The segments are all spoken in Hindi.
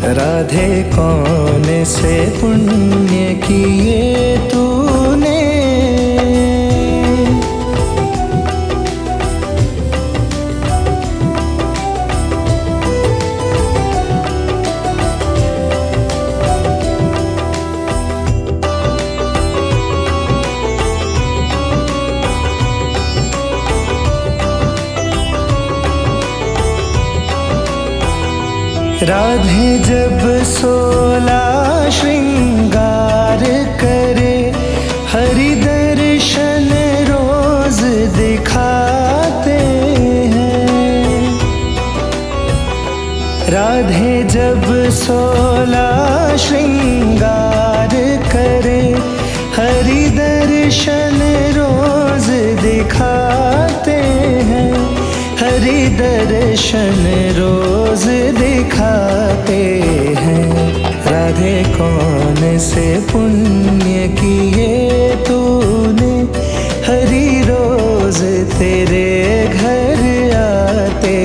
राधे कौन से पुण्य किए तूने। राधे जब 16 श्रृंगार करे, हरि दर्शन रोज दिखाते हैं। राधे जब 16 श्रृंगार करे, हरि दर्शन रोज दिखाते हैं। हरि दर्शन रोज दिखाते हैं। राधे कौन से पुण्य किए तूने, हरि रोज तेरे घर आते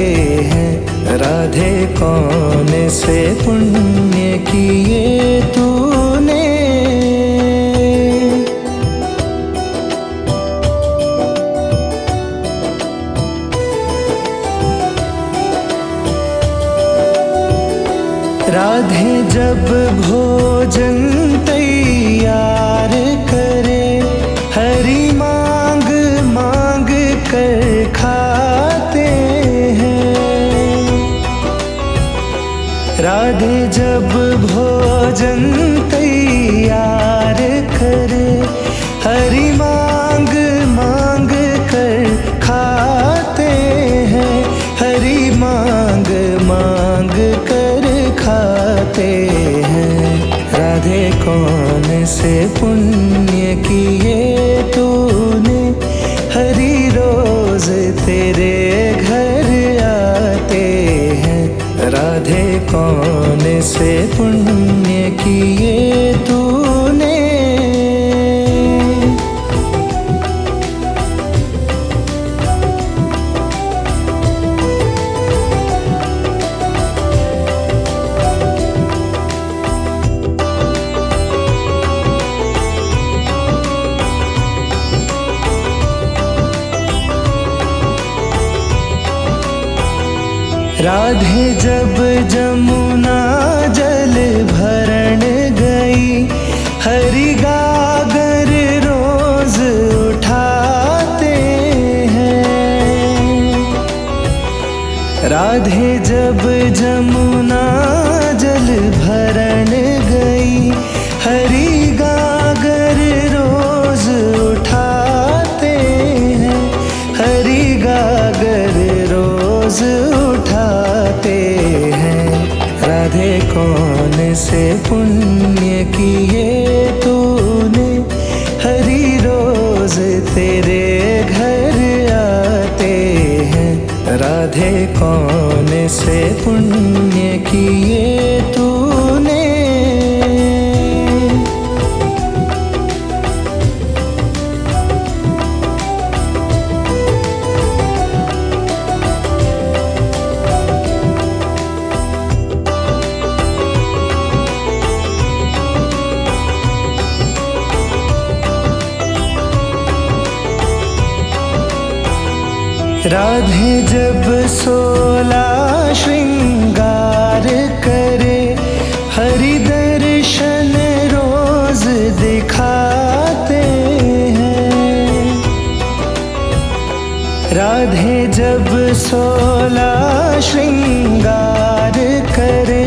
हैं। राधे कौन से पुण्य किए तूने। राधे जब भोजन तैयार करे, हरि मांग मांग कर खाते हैं। राधे जब भोजन तैयार करे, हरि मांग मांग कर खाते हैं। हरि मांग मांग कर खाते हैं। राधे कौन से पुण्य किए तूने, हरि रोज तेरे घर आते हैं। राधे कौन से पुण्य किए तूने। राधे जब जमुना जल भरण गई, हरि गागर रोज उठाते हैं। राधे जब जमुना जल भरण गई, हरि गागर रोज उठाते हैं। हरि गागर रोज उठाते हैं। राधे कौन से पुण्य किए तूने, हरि रोज तेरे घर आते हैं। राधे कौन से पुण्य किए तूने। राधे जब 16 श्रृंगार करे, हरि दर्शन रोज दिखाते हैं। राधे जब 16 श्रृंगार करे,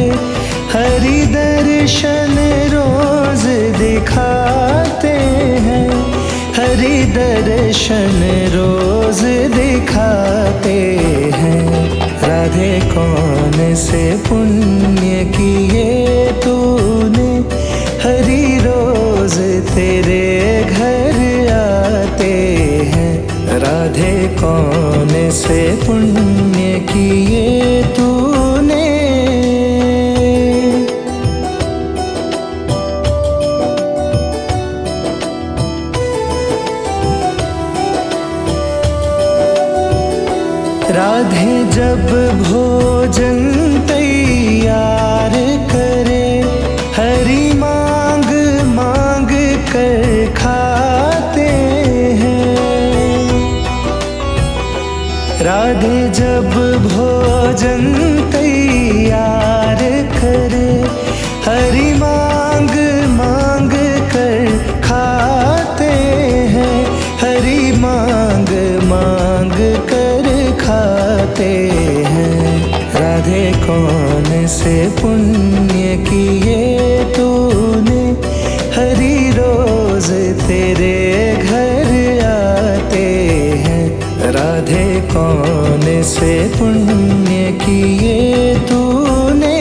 हरि दर्शन रोज दिखाते हैं। हरि दर्शन रोज दिखाते हैं। राधे कौन से पुण्य किए तूने, हरि रोज तेरे घर आते हैं। राधे कौन से पुण्य किए तूने। राधे जब भोजन तैयार कर राधे जब भोजन तैयार करे, हरि मांग मांग कर खाते हैं, हरि मांग मांग कर खाते हैं। राधे कौन से पुण्य किए तूने, हरि रोज तेरे घर आते हैं। राधे कौन से पुण्य किए तूने।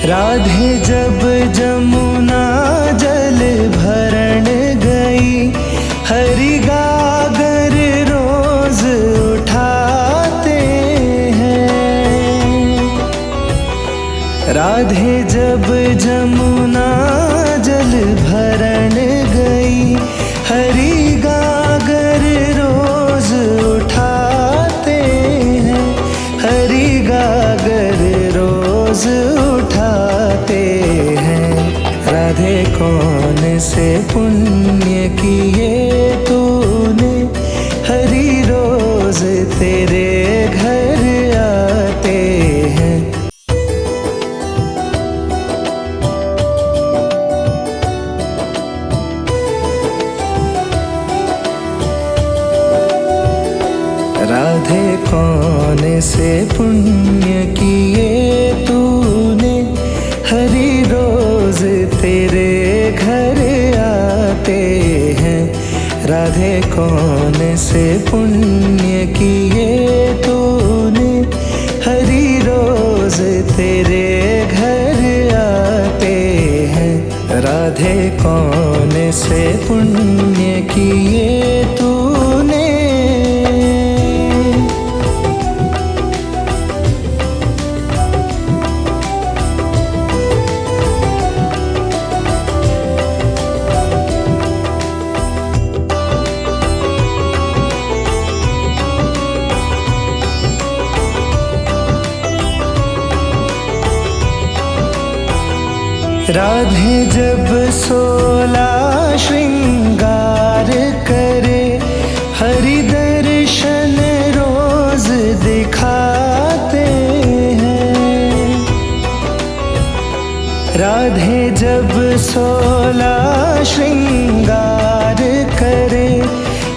राधे जब जमुना जल भरण गई, हरि गागर रोज उठाते हैं। राधे जब जमुना जल भरण गई, हरि गागर रोज उठाते हैं, हरि गागर रोज उठाते हैं। राधे कौन से पुण्य किए तूने, हरि रोज तेरे घर आते हैं। राधे कौन से पुण्य किए तूने, हरि रोज तेरे घर आते हैं। राधे कौन से पुण्य किए तूने, हरि रोज तेरे घर आते हैं। राधे कौन से पुण्य किए तूने। राधे जब 16 श्रृंगार करे, हरि दर्शन रोज दिखाते हैं। राधे जब 16 श्रृंगार करे,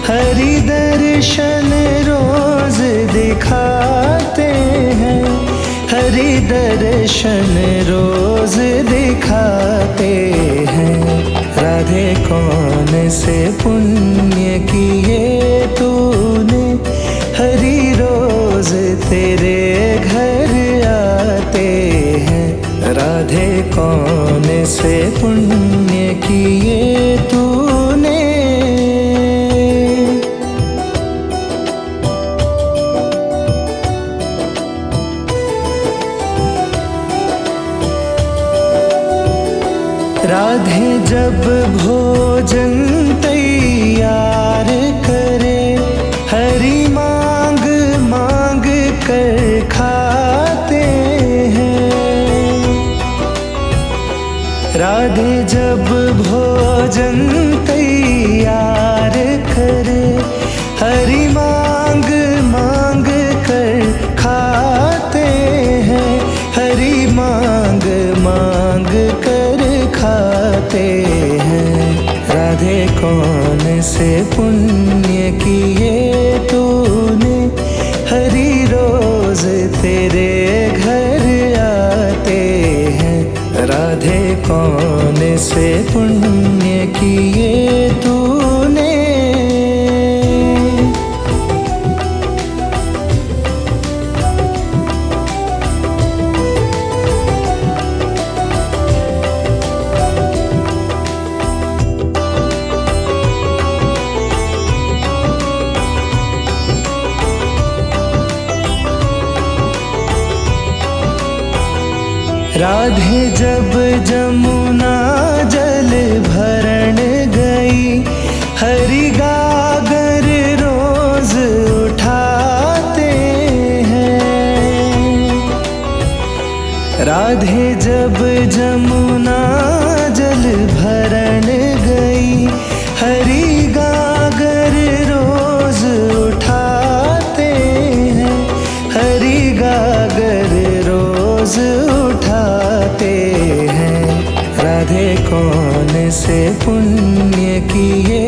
हरि दर्शन रोज दिखाते हैं, हरि दर्शन रोज दिखाते हैं। राधे कौन से पुण्य किए तूने, हरि रोज तेरे घर आते हैं। राधे कौन से पुण्य किए तूने। राधे जब भोजन तैयार करे, हरि मांग मांग कर खाते हैं। राधे जब भोजन तैयार करे, हरि मांग मांग कर खाते हैं, हरि मांग मांग कर खाते हैं। राधे कौन से पुण्य किए तूने, हरि रोज तेरे घर आते हैं। राधे कौन से पुण्य किए तूने। राधे जब जमुना जल हरी गागर रोज उठाते हैं। राधे जब जमुना जल भरन गई, हरी गागर रोज उठाते हैं, हरी गागर रोज उठाते हैं। राधे कौन से पुण्य किए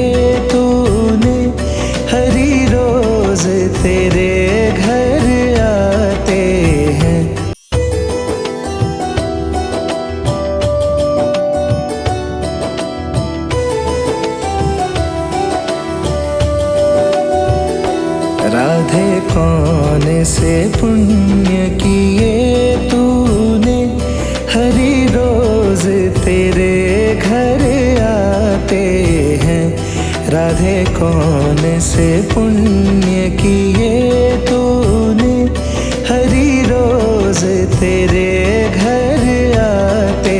तूने, हरी रोज तेरे घर आते हैं। राधे कौन से पुण्य किए तूने, हरी रोज तेरे घर आते हैं। राधे कौन से पुण्य किए तूने, हरी रोज तेरे घर आते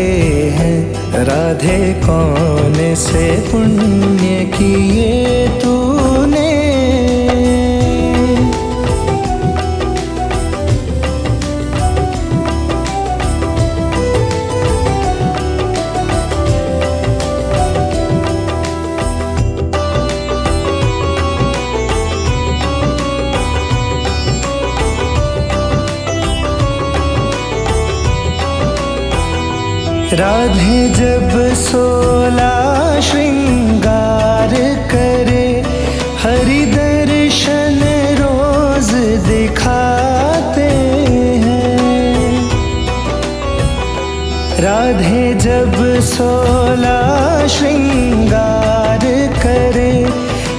हैं। राधे कौन से पुण्य किए तूने। राधे जब 16 श्रृंगार करे, हरि दर्शन रोज दिखाते हैं। राधे जब 16 श्रृंगार करे,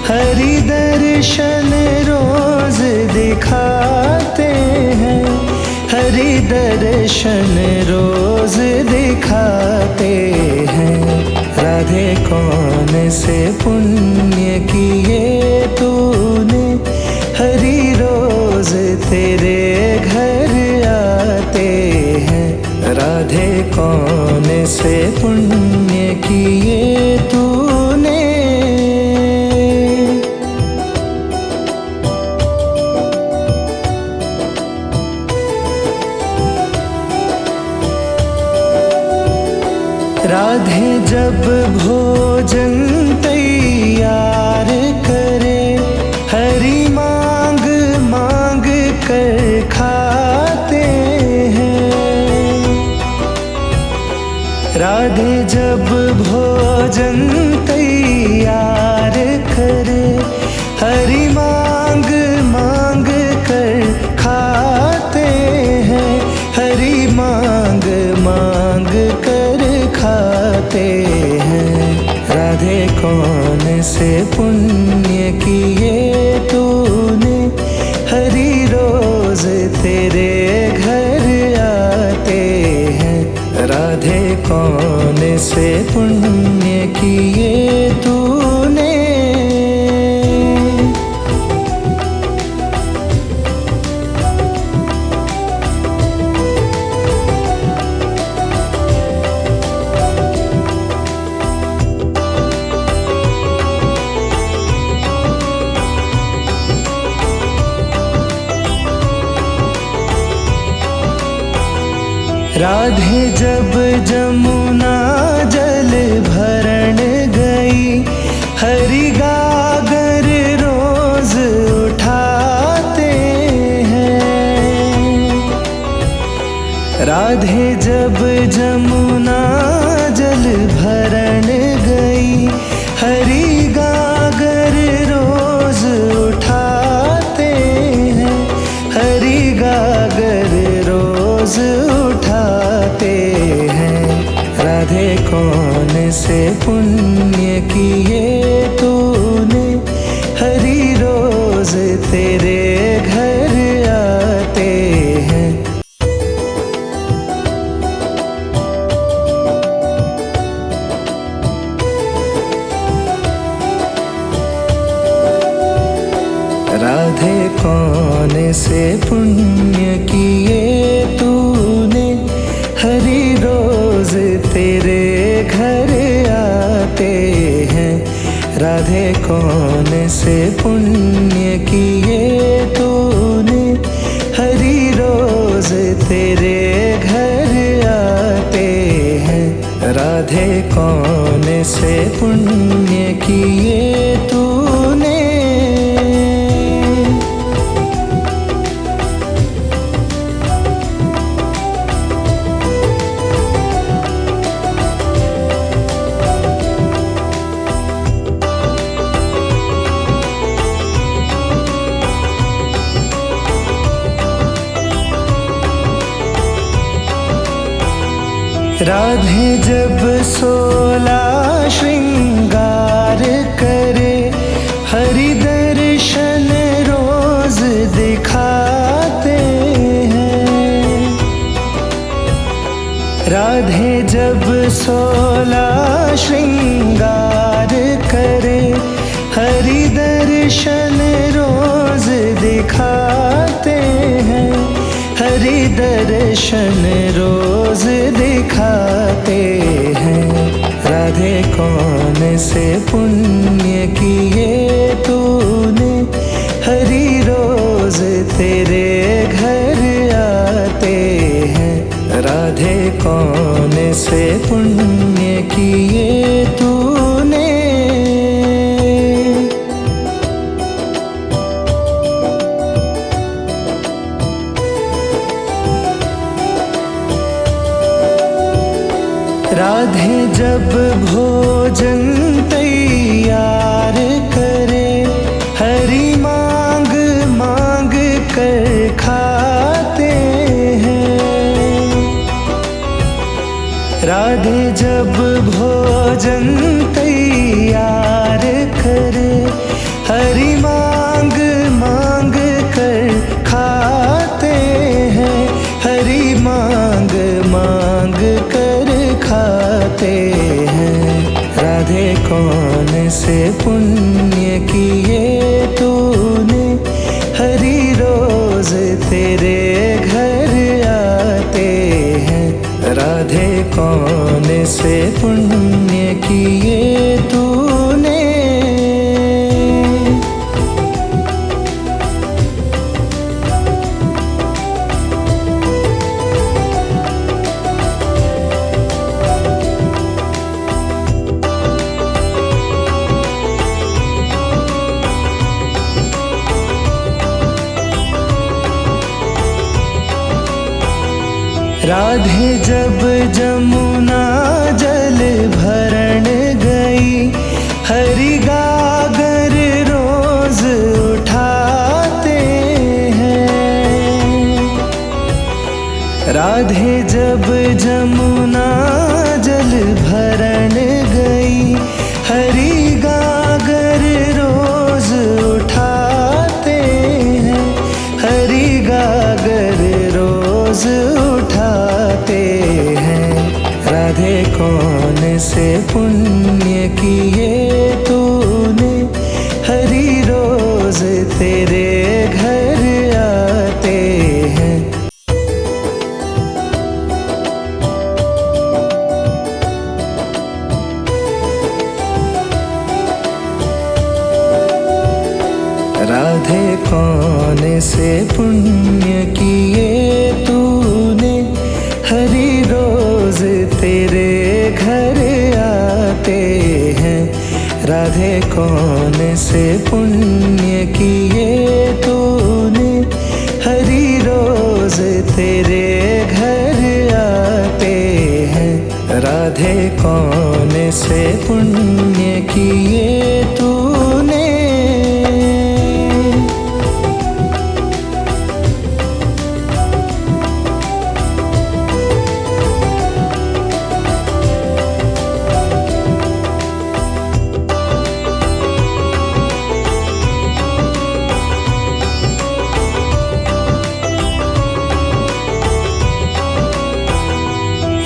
हरि दर्शन रोज दिखाते हैं, हरि दर्शन रोज दिखाते हैं। राधे कौन से पुण्य किए तूने, हरि रोज तेरे घर आते हैं। राधे कौन से पुण्य किए तूने। राधे जब भोजन तैयार करे, हरि मांग मांग कर खाते हैं। राधे जब भोजन तैयार करे, हरि मांग मांग कर खाते हैं, हरि मांग मांग कर खाते हैं। राधे कौन से पुण्य किए तूने, हरि रोज तेरे घर आते हैं। राधे कौन से पुण्य किए तूने। राधे जब जमुना जल भरन गई, हरी गागर रोज उठाते हैं। राधे जब जमुना जल भरन गई, हरी गागर रोज उठाते हैं, हरी गागर रोज उठाते हैं। राधे कौन से पुण्य किए तूने, हरि रोज तेरे घर आते हैं। राधे कौन से पुण्य किए तूने, हरि रोज तेरे घर आते हैं। राधे कौन से पुण्य किए तूने, हरि रोज तेरे घर आते हैं। राधे कौन से पुण्य किए तूने। राधे जब 16 श्रृंगार करे, हरि दर्शन रोज दिखाते हैं। राधे जब 16 श्रृंगार करे, हरि दर्शन रोज दिखाते हैं। हरि दर्शन रोज दिखाते हैं। राधे कौन से पुण्य किए तूने, हरि रोज तेरे घर आते हैं। राधे कौन से पुण्य किए तूने। राधे जब भोजन तैयार करे, हरि मांग मांग कर खाते हैं। राधे जब भोजन तैयार करे, हरि मांग मांग कर खाते हैं। हरि मांग मांग कर खाते हैं। राधे कौन से पुण्य किए तूने, हरि रोज तेरे घर आते हैं। राधे कौन से पुण्य किए तूने। राधे जब जमुना जल भरण गई, हरि गागर रोज उठाते हैं। राधे जब जमुना जल भरण गई, हरि गागर रोज उठाते हैं। हरि गागर रोज उठाते हैं। राधे कौन से पुण्य किए तूने, हरि रोज तेरे घर आते हैं। राधे कौन से पुण्य किए तूने, हरि रोज तेरे घर आते हैं। राधे कौन से पुण्य किए तूने, हरि रोज तेरे घर आते हैं। राधे कौन से पुण्य किए तूने।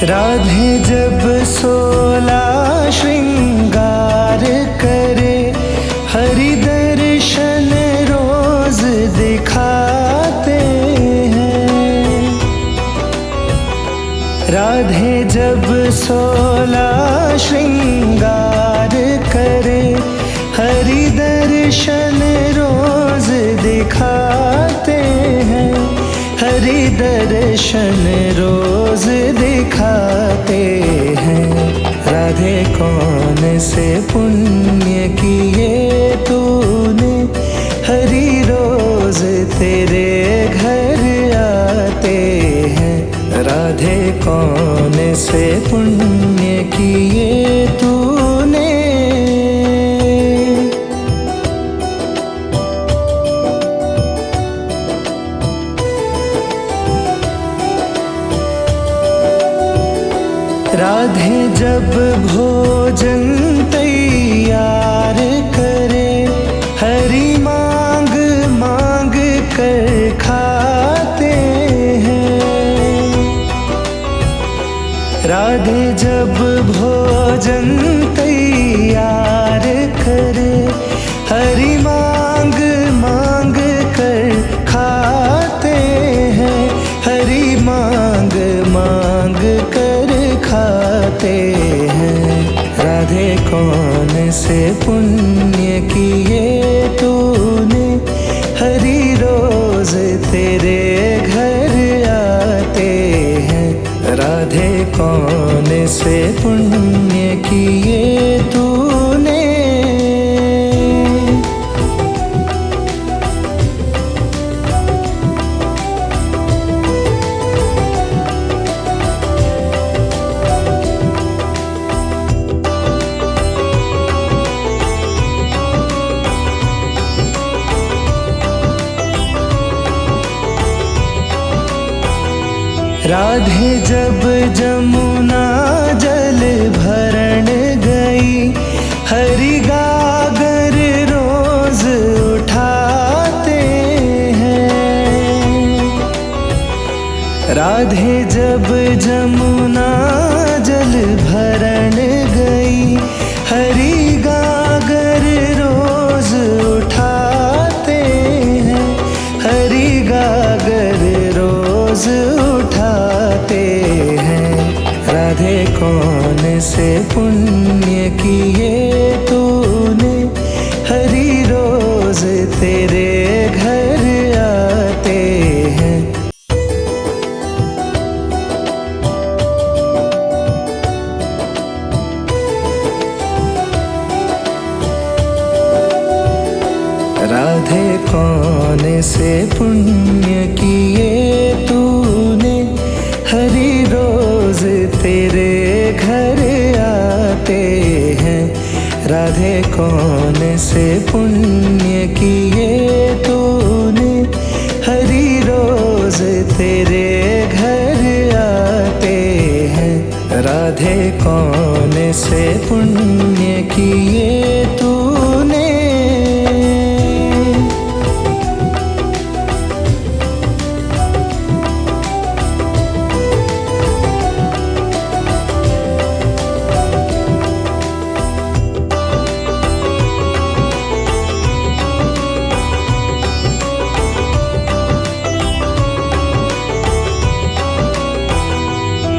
राधे जब 16 श्रृंगार करे, हरि दर्शन रोज दिखाते हैं। राधे जब 16 श्रृंगार करे, दर्शन रोज दिखाते हैं, हरि दर्शन रोज दिखाते हैं। राधे कौन से पुण्य किए तूने, हरि रोज तेरे घर आते हैं। राधे कौन से पुण्य किए तूने। राधे जब भोजन तैयार करे, हरि मांग मांग कर खाते हैं। राधे जब भोजन तैयार करे, हरि मांग मांग कर खाते हैं। हरि मांग मांग कर खाते हैं। राधे कौन से पुण्य किए तूने, हरि रोज तेरे घर आते हैं। राधे कौन से पुण्य किए तूने। राधे जब जमुना जल भरण गई, हरि गागर रोज उठाते हैं। राधे जब जमुना जल भरण गई, हरि गागर रोज उठाते हैं। हरि गागर रोज उठाते हैं। राधे कौन से पुण्य किए तूने, हरि रोज तेरे घर आते हैं। राधे कौन से पुण्य किए तूने, हरि रोज तेरे घर आते हैं। राधे कौन से पुण्य किए तूने, हरि रोज तेरे घर आते हैं। राधे कौन से पुण्य किए तूने।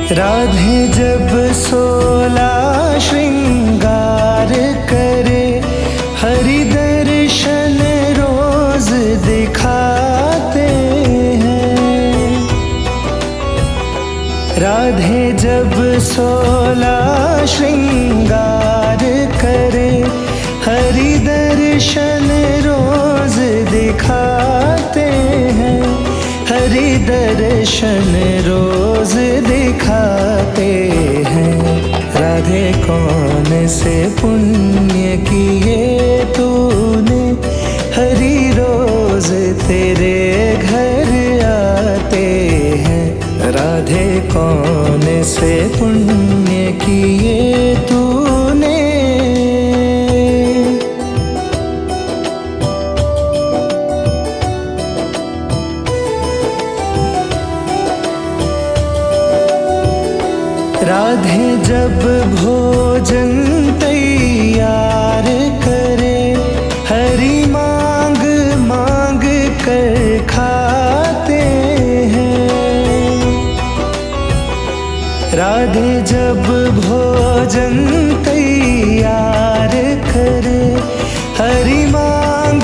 राधे जब 16 श्रृंगार करे, हरि दर्शन रोज दिखाते हैं। राधे जब 16 श्रृंगार करे, हरि दर्शन रोज दिखाते हैं। हरि दर्शन रोज दिखाते हैं। राधे कौन से पुण्य किए तूने, हरि रोज तेरे घर आते हैं। राधे कौन से पुण्य किए तूने। राधे जब भोजन तैयार करे, हरि मांग मांग कर खाते हैं। राधे जब भोजन तैयार करे, हरि मांग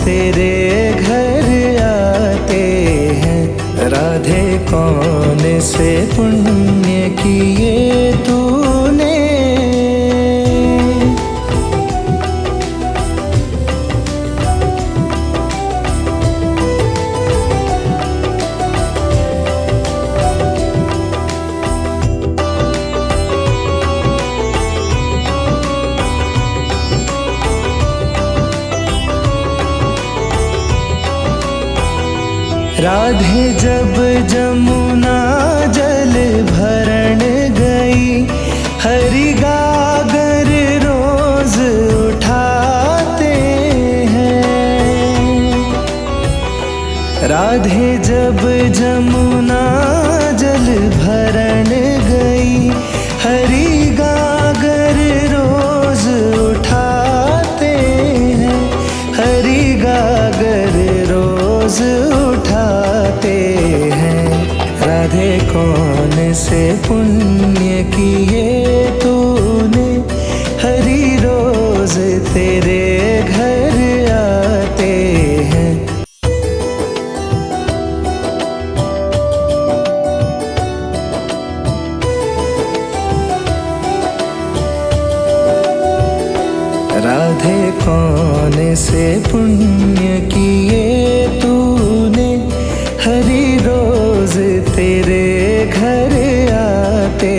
तेरे घर आते हैं। राधे कौन से पुण्य किए तूने, राधे जब जमुना जल भरण गई, हरि गागर रोज उठाते हैं। राधे जब जमुना जल भरण गई, हरि गागर रोज उठाते हैं। हरि गागर रोज उठाते हैं। राधे कौन से पुण्य किए तूने, हरि रोज तेरे घर आते हैं। राधे कौन से पुण्य किए तूने, हरि रोज तेरे घर आते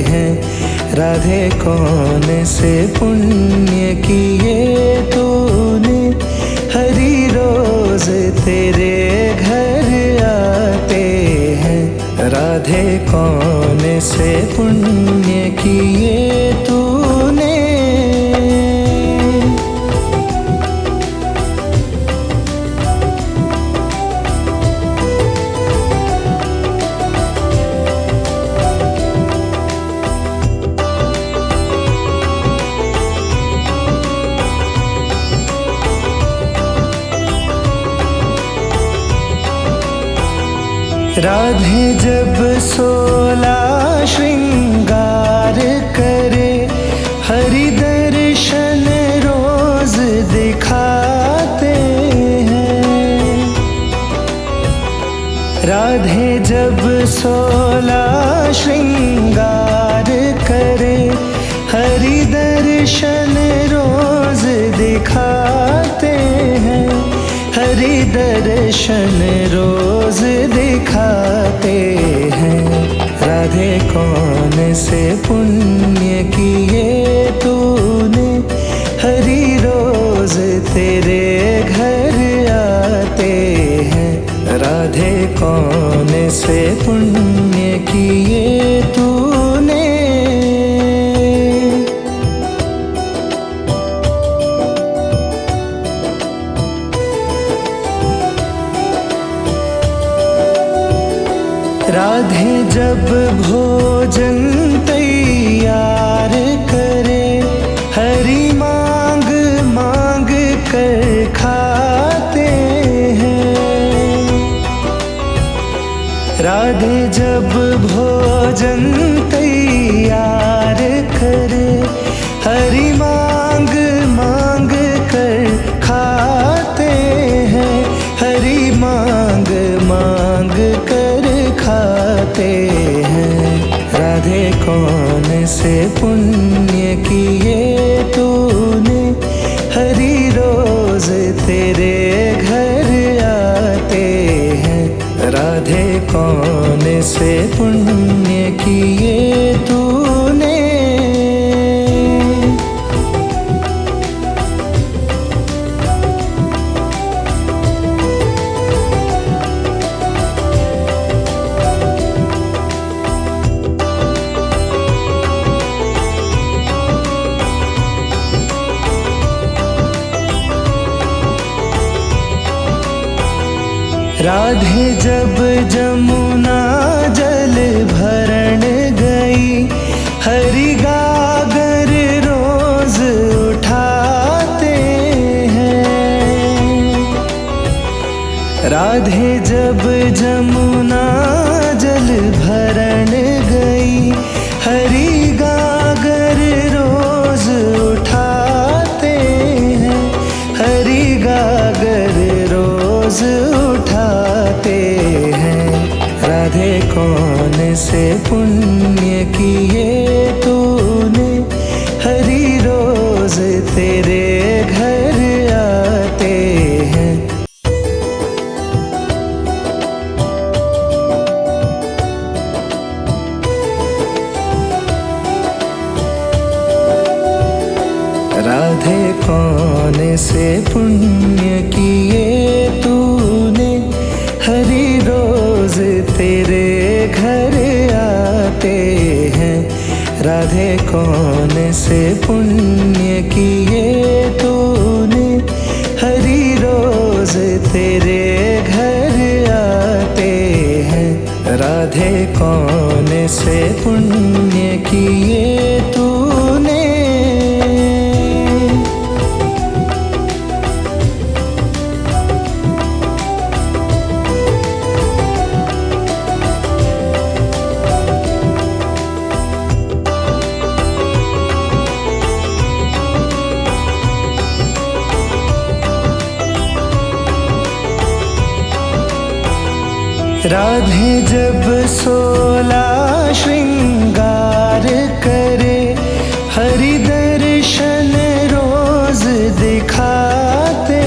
हैं। राधे कौन से पुण्य किए तूने, हरि रोज तेरे घर आते हैं। राधे कौन से पुण्य किए तूने, राधे जब 16 श्रृंगार करे, हरि दर्शन रोज दिखाते हैं। राधे जब 16 श्रृंगार करे, हरि दर्शन रोज दिखाते हैं। हरि दर्शन रोज दिखाते हैं। राधे कौन से पुण्य किए तूने, हरि रोज तेरे घर आते हैं। राधे कौन से पुण्य किए तूने, राधे जब भोजन तैयार करे, हरि मांग मांग कर खाते हैं। राधे जब भोजन तैयार करे, हरि मांग मांग कर खाते हैं। हरि मांग मांग कर खाते हैं। राधे कौन से पुण्य किए तूने, हरि रोज तेरे घर आते हैं। राधे कौन से पुण्य किए तूने, राधे जब जमुना जल भरण गई, हरि गागर रोज उठाते हैं। राधे जब जमुना जल भरण गई, हरि गागर रोज उठाते हैं। हरि गागर रोज उठाते हैं। राधे कौन से पुण्य किए तूने, हरि रोज तेरे घर आते हैं। राधे कौन से पुण्य किए तूने, हरि रोज तेरे घर आते हैं। राधे कौन से पुण्य किए तूने, हरि रोज तेरे घर आते हैं। राधे कौन से पुण्य किए तूने। राधे जब 16 श्रृंगार करे, हरि दर्शन रोज दिखाते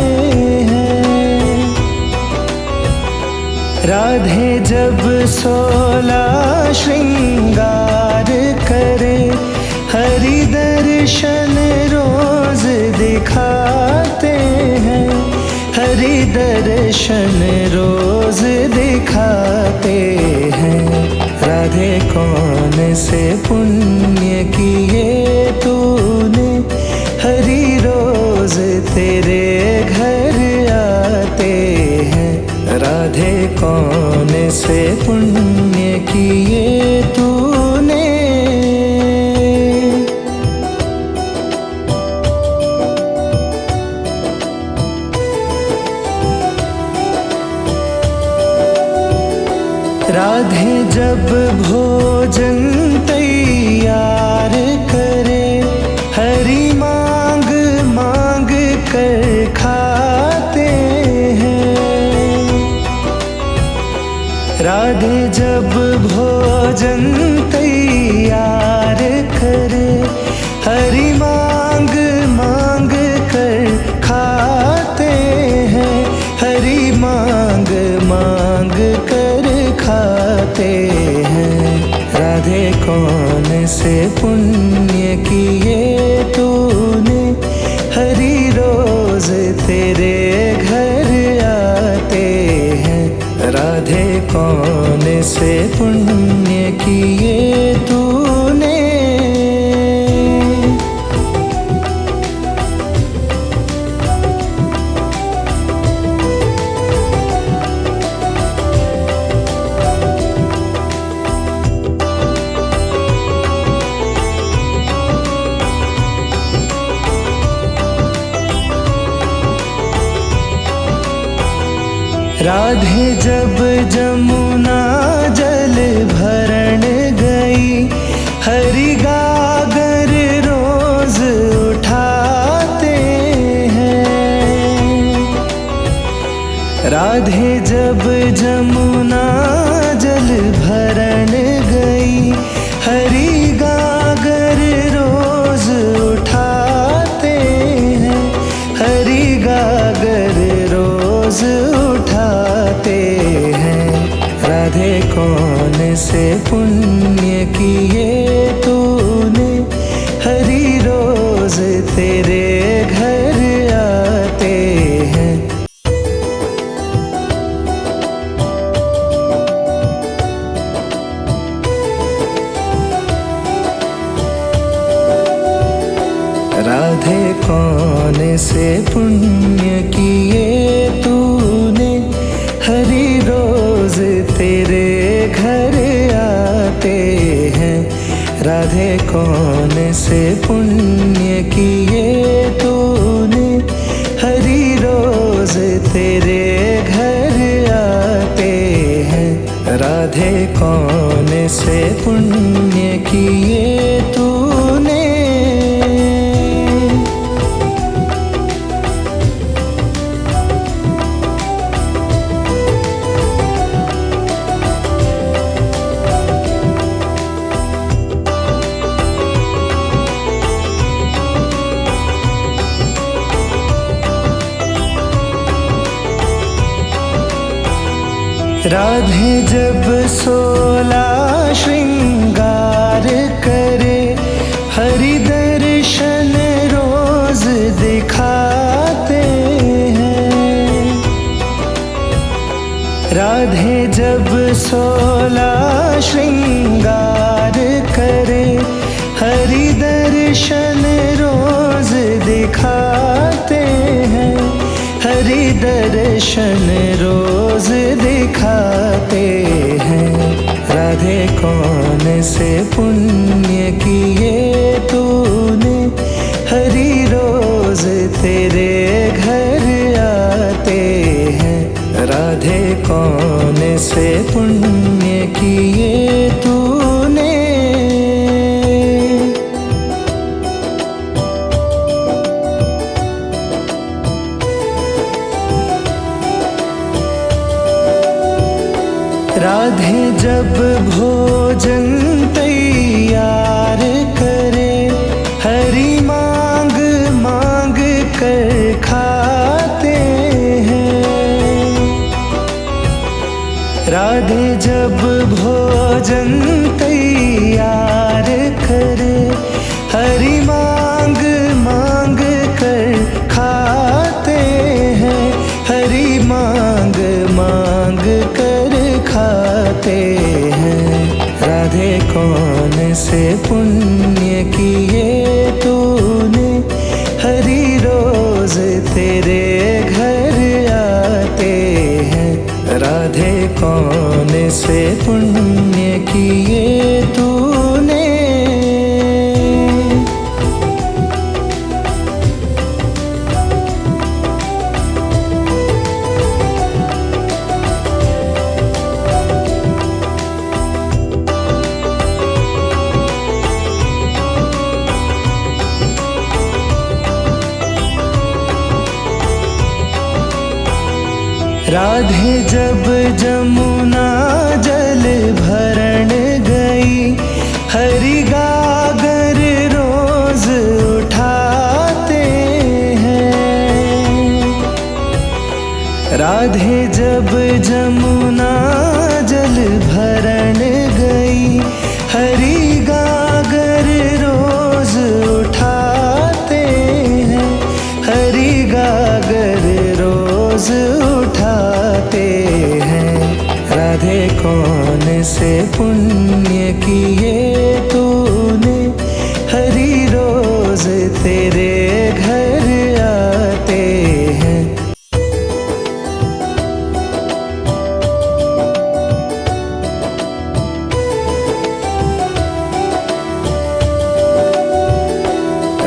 हैं। राधे जब 16 श्रृंगार करे, हरि दर्शन रोज दिखाते हैं। हरि दर्शन रोज दिखाते हैं। राधे कौन से पुण्य किए तूने, हरि रोज तेरे घर आते हैं। राधे कौन से पुण्य किए तूने। राधे जब भोजन तैयार करे, हरि मांग मांग कर खाते हैं। राधे जब भोजन तैयार करे, हरि मांग मांग कर खाते हैं। हरि मांग मांग कर खाते हैं। राधे कौन से पुण्य किए तूने, हरि रोज तेरे घर आते हैं। राधे कौन से पुण्य किए तूने। राधे जब जमुना जल भरण गई, हरि गागर रोज उठाते हैं। राधे जब जमुना जल भरण गई, हरि गागर रोज उठाते हैं। हरि गागर रोज उठाते हैं। राधे कौन से पुण्य किए तूने, हरि रोज तेरे घर आते हैं। राधे कौन से पुण्य किए तूने, हरि रोज तेरे घर आते हैं। राधे कौन से पुण्य किए तूने, हरि रोज तेरे घर आते हैं। राधे कौन से पुण्य किए तूने। राधे जब 16 श्रृंगार करे, हरि दर्शन रोज दिखाते हैं। राधे जब 16 श्रृंगार करे, हरि दर्शन रोज दिखाते हैं। हरि दर्शन रोज दिखाते हैं। राधे कौन से पुण्य किए तूने, हरि रोज तेरे घर आते हैं। राधे कौन से पुण्य किए तूने। राधे जब भोजन तैयार करे, हरि मांग मांग कर खाते हैं। राधे जब भोजन तैयार करे, हरि मांग मांग कर खाते हैं। हरि मांग मांग कर खाते हैं। राधे कौन से पुण्य किए तूने, हरि रोज तेरे घर आते हैं। राधे कौन से पुण्य किए तूने। राधे जब जमुना जल भरण गई, हरि गागर रोज उठाते हैं। राधे जब जमुना जल भरण गई, हरि गागर रोज उठाते हैं। हरि गागर रोज उठाते हैं। राधे कौन से पुण्य किए तूने, हरि रोज तेरे घर आते हैं।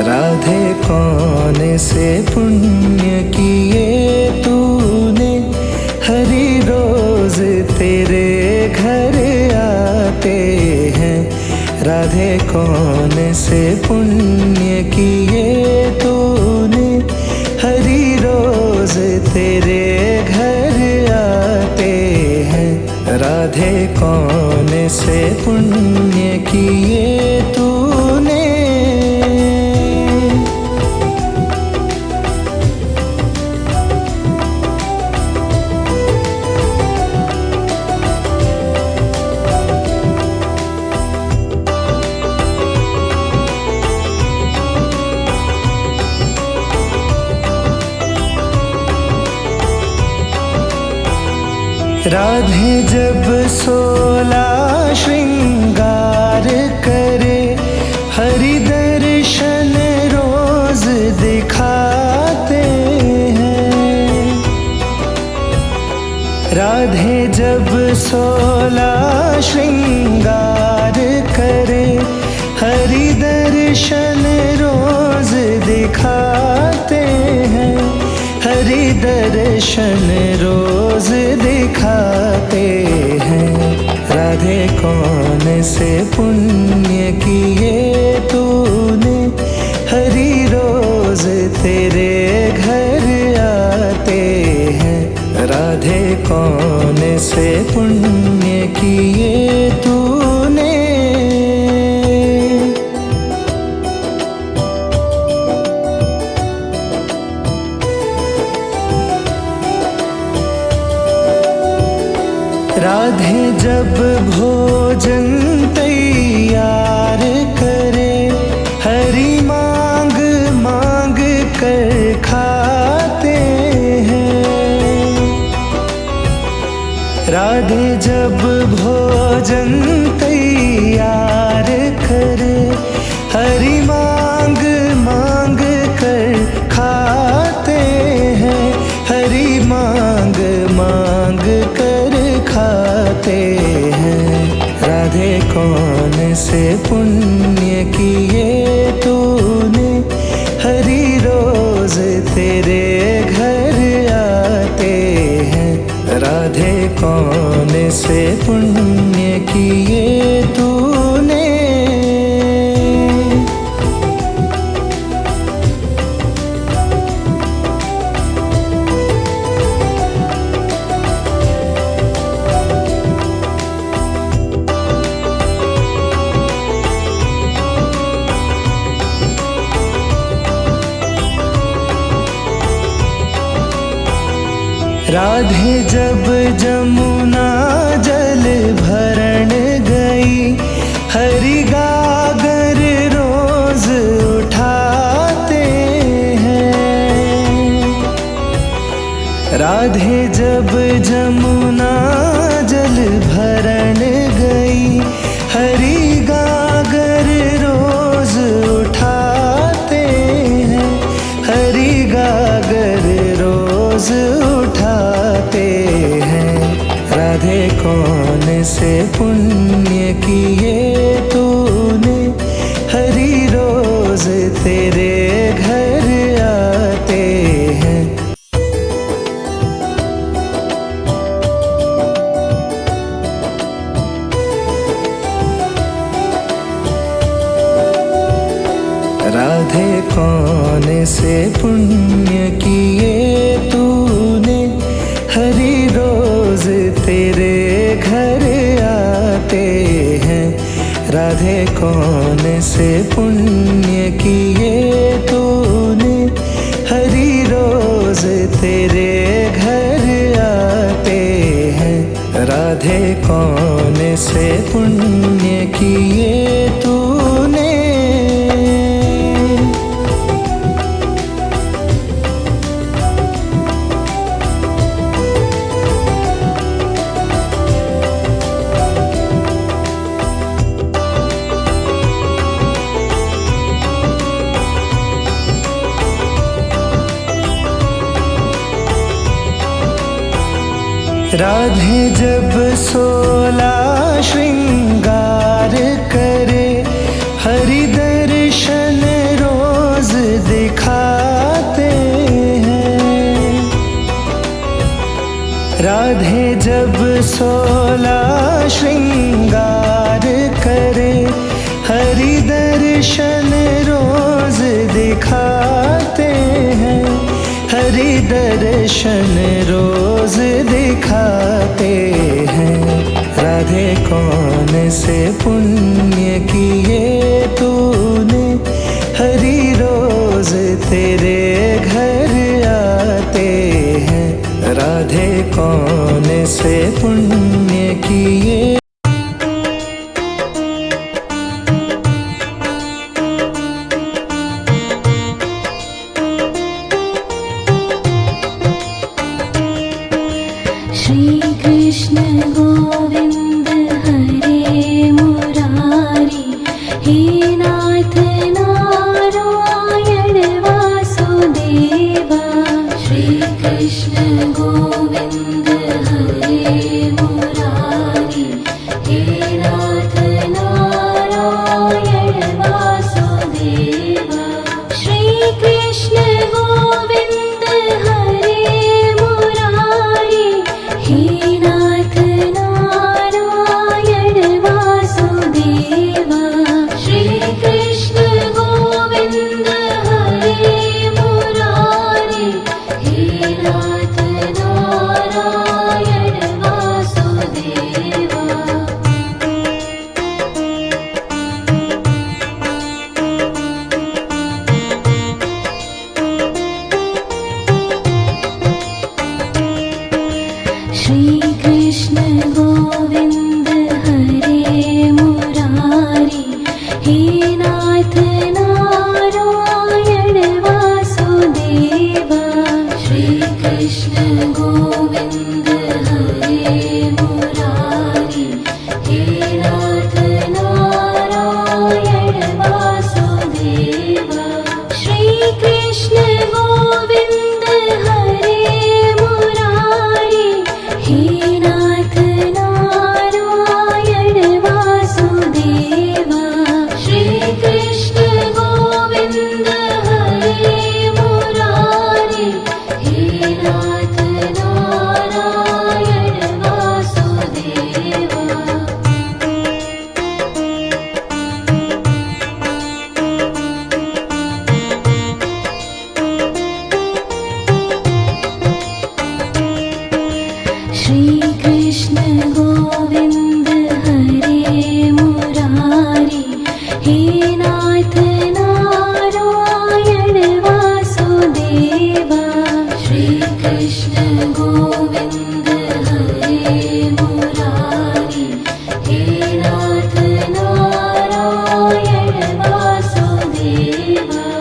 राधे कौन से पुण्य किए तूने, हरि रोज तेरे घर आते हैं। राधे कौन से पुण्य किए तूने, हरि रोज तेरे घर आते हैं। राधे कौन से पुण्य किए तूने। राधे जब 16 श्रृंगार करे, हरि दर्शन रोज दिखाते हैं। राधे जब 16 श्रृंगार करे, हरि दर्शन रोज दिखाते हैं। हरि दर्शन रोज दिखाते हैं। राधे कौन से पुण्य किए तूने, हरि रोज तेरे घर आते हैं। राधे कौन से पुण्य किए तूने। राधे जब भोजन तैयार करे, हरि मांग मांग कर खाते हैं। राधे जब भोजन तैयार करे, हरि मांग मांग कर खाते हैं। हरि मांग मांग कर खाते हैं। राधे कौन से पुण्य किए तूने, हरि रोज तेरे घर आते हैं। राधे कौन से पुण्य किए तूने। राधे जब जमुना जल भरण गई, हरि गागर रोज उठाते हैं। राधे जब जमुना जल भरण गई, हरि गागर रोज उठाते हैं। हरि गागर रोज उठाते हैं। राधे कौन से पुण्य किए तूने, हरि रोज तेरे घर आते हैं। राधे कौन से पुण्य किए तूने, हरि रोज तेरे घर आते हैं। राधे कौन से पुण्य किए तूने, हरि रोज तेरे घर आते हैं। राधे कौन से पुण्य किए तूने। राधे जब 16 श्रृंगार करे, हरि दर्शन रोज दिखाते हैं। राधे जब 16 श्रृंगार करे, हरि दर्शन रोज दिखाते हैं। हरि दर्शन रोज दिखाते हैं। राधे कौन से पुण्य किए तूने, हरि रोज तेरे घर आते हैं। राधे कौन से पुण्य किए। श्री कृष्ण गोविंद हरे मुरारी, हे नाथ नारायण वासुदेवा। श्री कृष्ण गोविंद हरे मुरारी, हे नाथ नारायण वासुदेवा। श्री कृष्ण गोविंद हरे मुरारी, हे नाथ नारायण वासुदेवा। श्री कृष्ण गोविंद हरे मुरारी, हे नाथ नारायण वासुदेवा। श्री कृष्ण कृष्ण गोविन्द हरे मुरारी हे नाथ नारायण वासुदेव श्री कृष्ण गोविन्द हरे मुरारी हे नाथ नारायण वासुदेव श्री कृष्ण गोविन्द हरे मुरारी हे नाथ नारायण वासुदेव श्री कृष्ण गोविन्द हरे मुरारी हे नाथ नारायण वासुदेव श्री कृष्ण गोविन्द